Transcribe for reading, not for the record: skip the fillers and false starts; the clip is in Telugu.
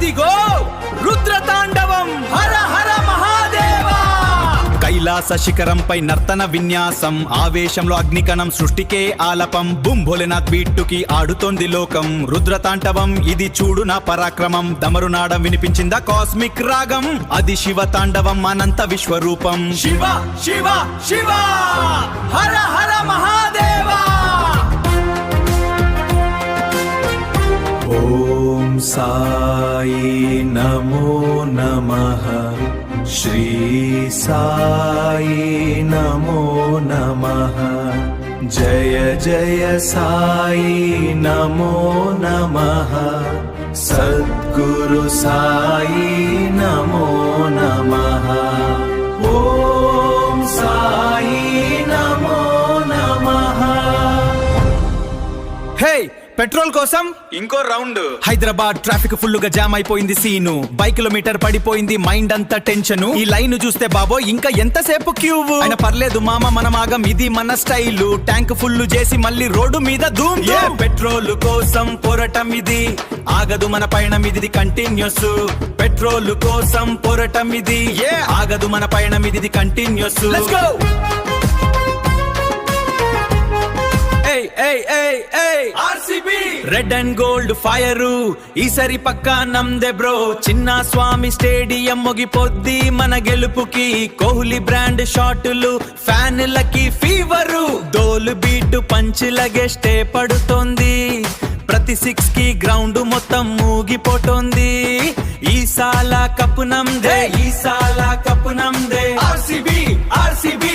అదిగో రుద్రతాండవం హర హర మహాదేవా. కైలాస శిఖరంపై నర్తన విన్యాసం, ఆవేశంలో అగ్నికణం సృష్టికే ఆలపం. బుం భోలేనాథ్ బీట్టుకి ఆడుతోంది లోకం. రుద్రతాండవం ఇది చూడు నా పరాక్రమం. దమరునాడం వినిపించిందా కాస్మిక్ రాగం. అది శివ తాండవం అనంత విశ్వరూపం. శివ శివ శివ హర హర మహాదేవా. ఓం సాయి నమో నమః. శ్రీ సాయి నమో నమః. జయ జయ సాయి నమో నమః. సద్గురు సాయి నమో నమః. ఓం సాయి నమో నమః. హే, పెట్రోల్ కోసం ఇంకో రౌండ్. హైదరాబాద్ ట్రాఫిక్ ఫుల్ గా జామ్ అయిపోయింది సీను. బైక్ మీటర్ పడిపోయింది, మైండ్ అంతా టెన్షన్. ఈ లైన్ చూస్తే బాబో ఇంకా ఎంతసేపు క్యూ. అయినా పర్లేదు మామ మన మాగం, ఇది మన స్టైల్. ట్యాంక్ ఫుల్ చేసి మళ్ళీ రోడ్డు మీద ధూమ్. పెట్రోల్ కోసం పోరాటం ఇది, ఆగదు మన పయనం ఇది కంటిన్యూస్. పెట్రోల్ కోసం పోరాటం ఇది, ఆగదు మన పయనం ఇది continues. Let's go. Red and gold fire ఈసరి పక్కా నమ్దే బ్రో. చిన్న స్వామి స్టేడియం మొగిపోద్ది మన గెలుపుకి. కోహ్లీ బ్రాండ్ షాటులు ఫ్యాన్లకి ఫీవరు. డోలు బీటు పంచులగే స్టే పడుతోంది. ప్రతి సిక్స్ కి గ్రౌండ్ మొత్తం మూగిపోతోంది. ఈసాల కప్పు నమ్దే, ఈసాల కప్పు నమ్దే. RCB RCB